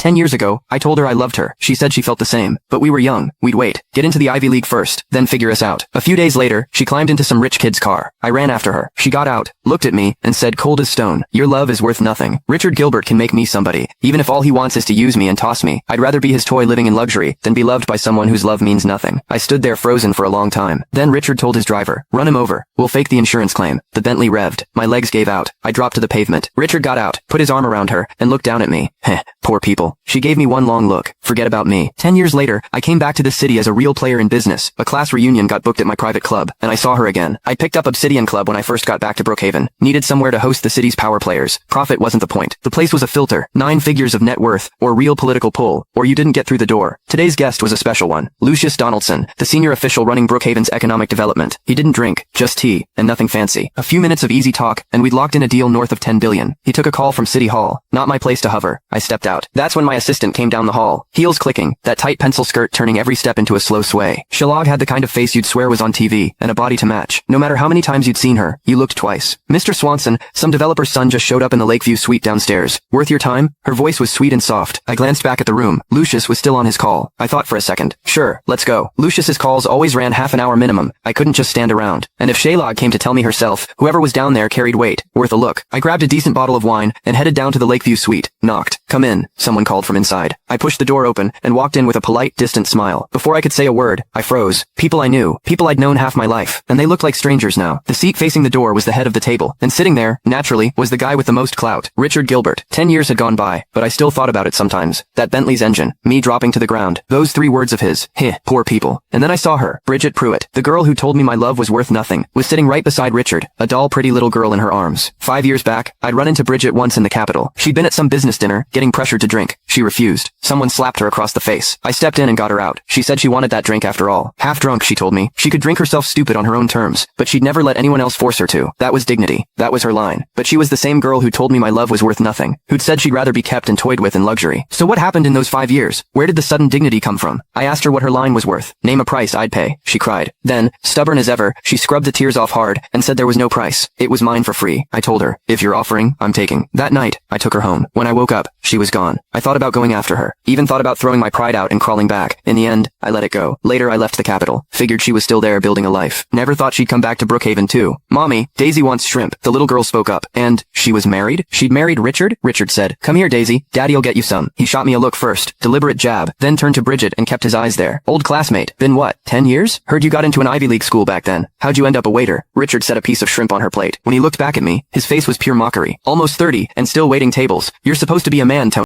10 years ago, I told her I loved her. She said she felt the same. But we were young. We'd wait. Get into the Ivy League first, then figure us out. A few days later, she climbed into some rich kid's car. I ran after her. She got out, looked at me, and said cold as stone, "Your love is worth nothing. Richard Gilbert can make me somebody. Even if all he wants is to use me and toss me, I'd rather be his toy living in luxury than be loved by someone whose love means nothing." I stood there frozen for a long time. Then Richard told his driver, "Run him over. We'll fake the insurance claim." The Bentley revved. My legs gave out. I dropped to the pavement. Richard got out, put his arm around her, and looked down at me. Heh, poor people. She gave me one long look. Forget about me. 10 years later, I came back to the city as a real player in business. A class reunion got booked at my private club, and I saw her again. I picked up Obsidian Club when I first got back to Brookhaven. Needed somewhere to host the city's power players. Profit wasn't the point. The place was a filter. 9 figures of net worth, or real political pull, or you didn't get through the door. Today's guest was a special one. Lucius Donaldson, the senior official running Brookhaven's economic development. He didn't drink, just tea, and nothing fancy. A few minutes of easy talk, and we'd locked in a deal north of 10 billion. He took a call from City Hall. Not my place to hover. I stepped out. That's when my assistant came down the hall. Heels clicking, that tight pencil skirt turning every step into a slow sway. Shalog had the kind of face you'd swear was on TV, and a body to match. No matter how many times you'd seen her, you looked twice. Mr. Swanson, some developer's son just showed up in the Lakeview suite downstairs. Worth your time? Her voice was sweet and soft. I glanced back at the room. Lucius was still on his call. I thought for a second. Sure, let's go. Lucius's calls always ran half an hour minimum. I couldn't just stand around. And if Shalog came to tell me herself, whoever was down there carried weight. Worth a look. I grabbed a decent bottle of wine and headed down to the Lakeview suite. Knocked. "Come in," someone called from inside. I pushed the door open and walked in with a polite, distant smile. Before I could say a word, I froze. People I knew. People I'd known half my life. And they looked like strangers now. The seat facing the door was the head of the table. And sitting there, naturally, was the guy with the most clout. Richard Gilbert. 10 years had gone by, but I still thought about it sometimes. That Bentley's engine. Me dropping to the ground. Those 3 words of his. Poor people. And then I saw her. Bridget Pruitt. The girl who told me my love was worth nothing. Was sitting right beside Richard. A doll pretty little girl in her arms. 5 years back, I'd run into Bridget once in the Capitol. She'd been at some business dinner, getting pressured to drink. She refused. Someone slapped her across the face. I stepped in and got her out. She said she wanted that drink after all. Half drunk, she told me. She could drink herself stupid on her own terms, but she'd never let anyone else force her to. That was dignity. That was her line. But she was the same girl who told me my love was worth nothing. Who'd said she'd rather be kept and toyed with in luxury. So what happened in those 5 years? Where did the sudden dignity come from? I asked her what her line was worth. "Name a price, I'd pay," she cried. Then, stubborn as ever, she scrubbed the tears off hard and said there was no price. It was mine for free. I told her, "If you're offering, I'm taking." That night, I took her home. When I woke up, she was gone. I thought about going after her. Even thought about throwing my pride out and crawling back. In the end, I let it go. Later I left the Capitol. Figured she was still there building a life. Never thought she'd come back to Brookhaven too. "Mommy, Daisy wants shrimp." The little girl spoke up. "And she was married?" "She'd married Richard?" Richard said. "Come here, Daisy. Daddy'll get you some." He shot me a look first. Deliberate jab. Then turned to Bridget and kept his eyes there. "Old classmate. Been what, 10 years? Heard you got into an Ivy League school back then. How'd you end up a waiter?" Richard set a piece of shrimp on her plate. When he looked back at me, his face was pure mockery. "Almost 30, and still waiting tables. You're supposed to be a man, Tony."